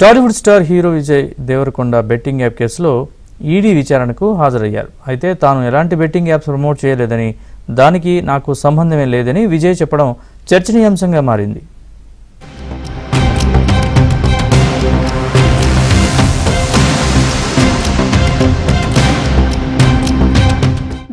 Tollywood star hero Vijay Deverakonda betting app కేసులో ED విచారణకు హాజరయ్యారు. అయితే తాను ఎలాంటి బెట్టింగ్ యాప్స్ ప్రమోట్ చేయలేదని, దానికి నాకు సంబంధమే లేదని విజయ్ చెప్పడం చర్చనీయాంశంగా మారింది.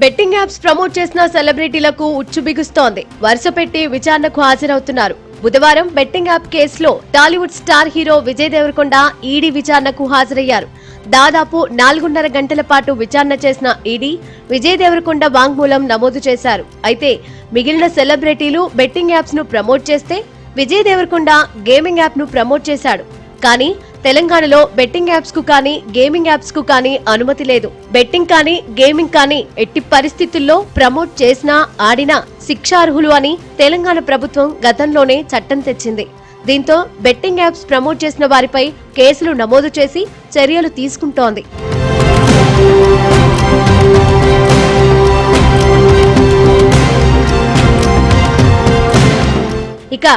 బెట్టింగ్ యాప్స్ ప్రమోట్ చేసిన సెలబ్రిటీలకు ఉచ్చు బిగుస్తోంది. వరుస పెట్టి విచారణకు హాజరవుతున్నారు. బుధవారం బెట్టింగ్ యాప్ కేసులో Tollywood star hero Vijay Deverakonda ED విచారణకు హాజరయ్యారు. దాదాపు 4.5 గంటల పాటు విచారణ చేసిన ఈడీ విజయ్ దేవరకొండ వాంగ్మూలం నమోదు చేశారు. అయితే మిగిలిన సెలబ్రిటీలు బెట్టింగ్ యాప్స్ ను ప్రమోట్ చేస్తే విజయ్ దేవరకొండ గేమింగ్ యాప్ ను ప్రమోట్ చేశాడు. కానీ తెలంగాణలో బెట్టింగ్ యాప్స్ కు కానీ గేమింగ్ యాప్స్ కు కానీ అనుమతి లేదు. బెట్టింగ్ కానీ గేమింగ్ కానీ ఎట్టి పరిస్థితుల్లో ప్రమోట్ చేసినా ఆడినా శిక్షార్హులు అని తెలంగాణ ప్రభుత్వం గతంలోనే చట్టం తెచ్చింది. దీంతో బెట్టింగ్ యాప్స్ ప్రమోట్ చేసిన వారిపై కేసులు నమోదు చేసి చర్యలు తీసుకుంటోంది. ఇక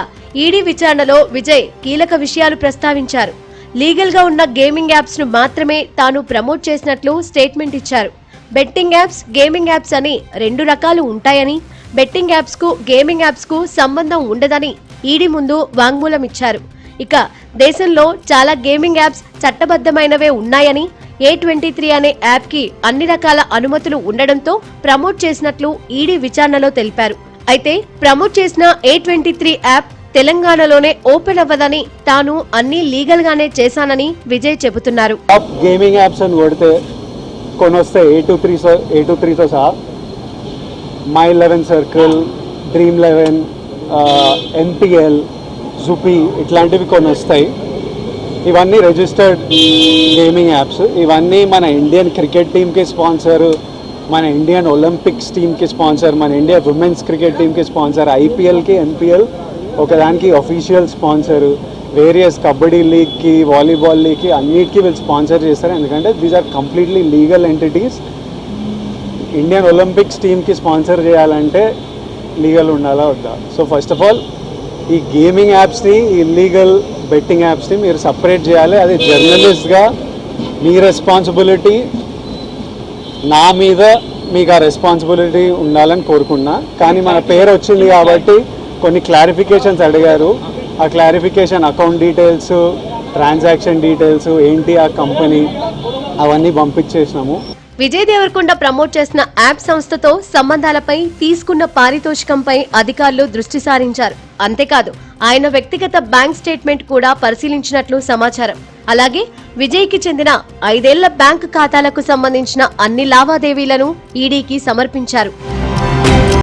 ఈడీ విచారణలో విజయ్ కీలక విషయాలు ప్రస్తావించారు. లీగల్ గా ఉన్న గేమింగ్ యాప్స్ ను మాత్రమే తాను ప్రమోట్ చేసినట్లు స్టేట్మెంట్ ఇచ్చారు. బెట్టింగ్ యాప్స్ గేమింగ్ యాప్స్ అని 2 రకాలు ఉంటాయని, బెట్టింగ్ యాప్స్ కు గేమింగ్ యాప్స్ కు సంబంధం ఉండదని ఈడీ ముందు వాంగ్మూలం ఇచ్చారు. ఇక దేశంలో చాలా గేమింగ్ యాప్స్ చట్టబద్ధమైనవే ఉన్నాయని, A23 అనే యాప్ కి అన్ని రకాల అనుమతులు ఉండడంతో ప్రమోట్ చేసినట్లు ఈడీ విచారణలో తెలిపారు. అయితే ప్రమోట్ చేసిన A23 యాప్ తెలంగాణలోనే ఓపెన్ అవ్వదని, తాను అన్ని లీగల్ గానే చేశానని విజయ్ చెబుతున్నారు. గేమింగ్ యాప్స్ అని కొడితే కొన్ని వస్తాయి. A23 తో సహా my 11 circle, dream 11, NPL, Zupee ఇట్లాంటివి కొన్ని వస్తాయి. ఇవన్నీ రిజిస్టర్డ్ గేమింగ్ యాప్స్. ఇవన్నీ మన ఇండియన్ క్రికెట్ టీమ్కి స్పాన్సర్, మన ఇండియన్ ఒలింపిక్స్ టీమ్కి స్పాన్సర్, మన ఇండియా ఉమెన్స్ క్రికెట్ టీమ్కి స్పాన్సర్, IPLకి NPL ఒకదానికి అఫీషియల్ స్పాన్సర్, వేరియస్ కబడ్డీ లీగ్కి, వాలీబాల్ లీగ్కి అన్నిటికీ వీళ్ళు స్పాన్సర్ చేస్తారు. ఎందుకంటే these are completely legal entities. Indian Olympics టీమ్కి స్పాన్సర్ చేయాలంటే లీగల్ ఉండాలా వద్దా? సో ఫస్ట్ ఆఫ్ ఆల్ ఈ గేమింగ్ యాప్స్ని, ఇల్లీగల్ బెట్టింగ్ యాప్స్ని మీరు సపరేట్ చేయాలి. అది జర్నలిస్ట్గా మీ రెస్పాన్సిబిలిటీ. నా మీద మీకు ఆ రెస్పాన్సిబిలిటీ ఉండాలని కోరుకున్నా. కానీ మన పేరు వచ్చింది కాబట్టి కొన్ని క్లారిఫికేషన్స్ అడిగారు. ఆ clarification account details, transaction details ఏంటి, ఆ కంపెనీ, అవన్నీ పంపించేసినాము. విజయ్ దేవరకొండ ప్రమోట్ చేసిన యాప్ సంస్థతో సంబంధాలపై, తీసుకున్న పారితోషికంపై అధికారులు దృష్టి సారించారు. అంతేకాదు ఆయన వ్యక్తిగత బ్యాంక్ స్టేట్మెంట్ కూడా పరిశీలించినట్లు సమాచారం. అలాగే విజయ్ కి చెందిన 5 ఏళ్ల బ్యాంకు ఖాతాలకు సంబంధించిన అన్ని లావాదేవీలను ఈడీకి సమర్పించారు.